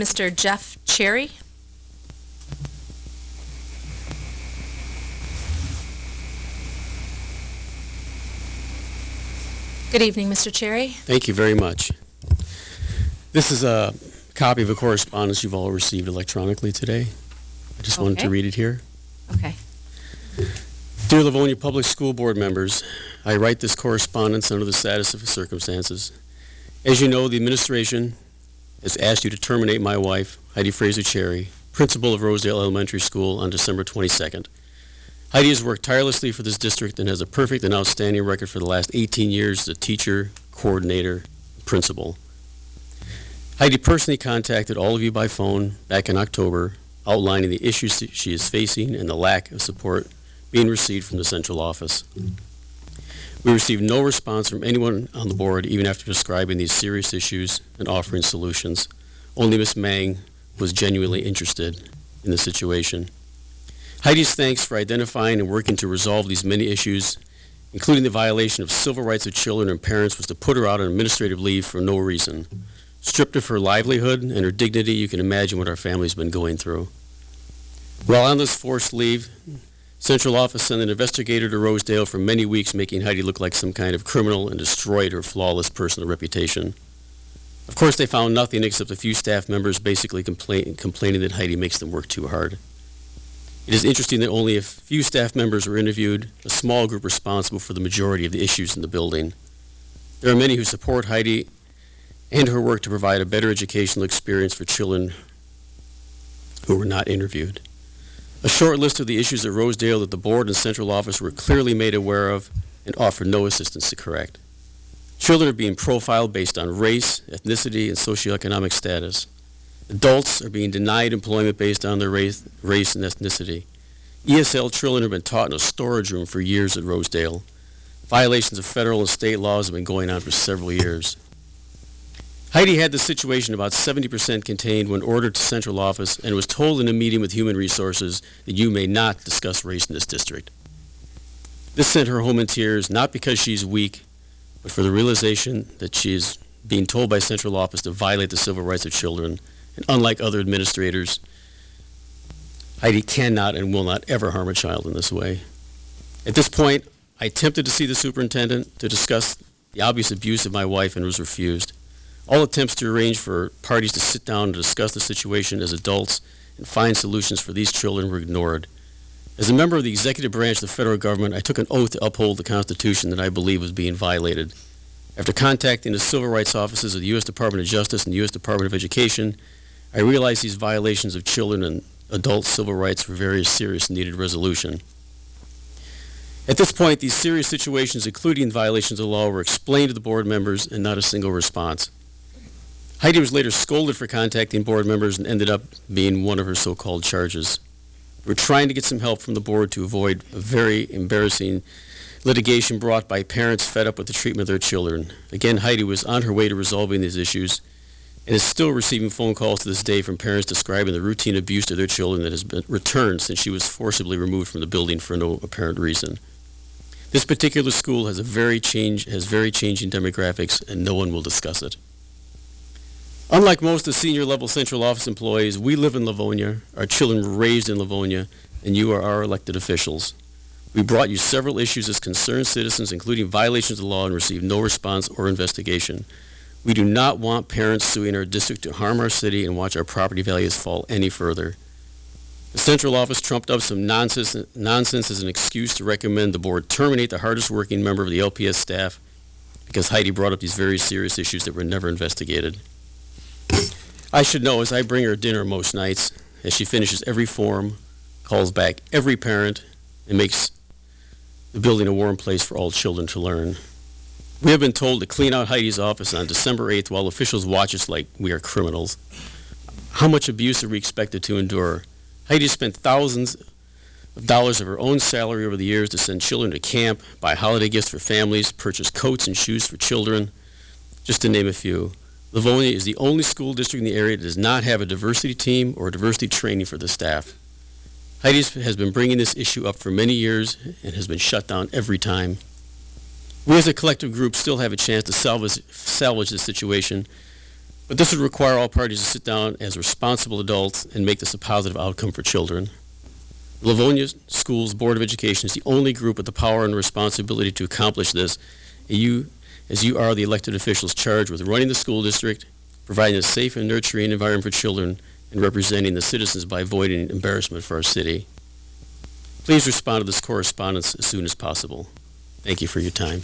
Mr. Jeff Cherry. Good evening, Mr. Cherry. Thank you very much. This is a copy of a correspondence you've all received electronically today. I just wanted to read it here. Okay. Dear Livonia Public School Board members, I write this correspondence under the status of the circumstances. As you know, the administration has asked you to terminate my wife, Heidi Fraser Cherry, principal of Rosedale Elementary School, on December 22nd. Heidi has worked tirelessly for this district and has a perfect and outstanding record for the last 18 years as a teacher, coordinator, principal. Heidi personally contacted all of you by phone back in October, outlining the issues that she is facing and the lack of support being received from the central office. We received no response from anyone on the board, even after describing these serious issues and offering solutions. Only Ms. Mang was genuinely interested in the situation. Heidi's thanks for identifying and working to resolve these many issues, including the violation of civil rights of children and parents, was to put her out on administrative leave for no reason. Stripped of her livelihood and her dignity, you can imagine what our family's been going through. While on this forced leave, Central Office sent an investigator to Rosedale for many weeks, making Heidi look like some kind of criminal and destroyed her flawless personal reputation. Of course, they found nothing except a few staff members basically complaining that Heidi makes them work too hard. It is interesting that only a few staff members were interviewed, a small group responsible for the majority of the issues in the building. There are many who support Heidi and her work to provide a better educational experience for children who were not interviewed. A short list of the issues at Rosedale that the board and central office were clearly made aware of and offered no assistance to correct. Children are being profiled based on race, ethnicity, and socioeconomic status. Adults are being denied employment based on their race and ethnicity. ESL children have been taught in a storage room for years at Rosedale. Violations of federal and state laws have been going on for several years. Heidi had the situation about 70% contained when ordered to central office and was told in a meeting with Human Resources that you may not discuss race in this district. This sent her home in tears, not because she's weak, but for the realization that she is being told by central office to violate the civil rights of children. And unlike other administrators, Heidi cannot and will not ever harm a child in this way. At this point, I attempted to see the superintendent to discuss the obvious abuse of my wife and was refused. All attempts to arrange for parties to sit down and discuss the situation as adults and find solutions for these children were ignored. As a member of the executive branch of the federal government, I took an oath to uphold the Constitution that I believe was being violated. After contacting the civil rights offices of the U.S. Department of Justice and the U.S. Department of Education, I realized these violations of children and adult civil rights were very serious and needed resolution. At this point, these serious situations, including violations of law, were explained to the board members and not a single response. Heidi was later scolded for contacting board members and ended up being one of her so-called charges. We're trying to get some help from the board to avoid a very embarrassing litigation brought by parents fed up with the treatment of their children. Again, Heidi was on her way to resolving these issues and is still receiving phone calls to this day from parents describing the routine abuse to their children that has been returned since she was forcibly removed from the building for no apparent reason. This particular school has very changing demographics, and no one will discuss it. Unlike most of the senior level central office employees, we live in Livonia, our children were raised in Livonia, and you are our elected officials. We brought you several issues as concerned citizens, including violations of law, and received no response or investigation. We do not want parents suing our district to harm our city and watch our property values fall any further. The central office trumped up some nonsense as an excuse to recommend the board terminate the hardest working member of the LPS staff because Heidi brought up these very serious issues that were never investigated. I should know, as I bring her dinner most nights, as she finishes every form, calls back every parent, and makes the building a warm place for all children to learn. We have been told to clean out Heidi's office on December 8th while officials watch us like we are criminals. How much abuse are we expected to endure? Heidi spent thousands of dollars of her own salary over the years to send children to camp, buy holiday gifts for families, purchase coats and shoes for children, just to name a few. Livonia is the only school district in the area that does not have a diversity team or diversity training for the staff. Heidi has been bringing this issue up for many years and has been shut down every time. We as a collective group still have a chance to salvage this situation But this would require all parties to sit down as responsible adults and make this a positive outcome for children. The Livonia Schools Board of Education is the only group with the power and responsibility to accomplish this, as you are the elected officials charged with running the school district, providing a safe and nurturing environment for children, and representing the citizens by avoiding embarrassment for our city. Please respond to this correspondence as soon as possible. Thank you for your time.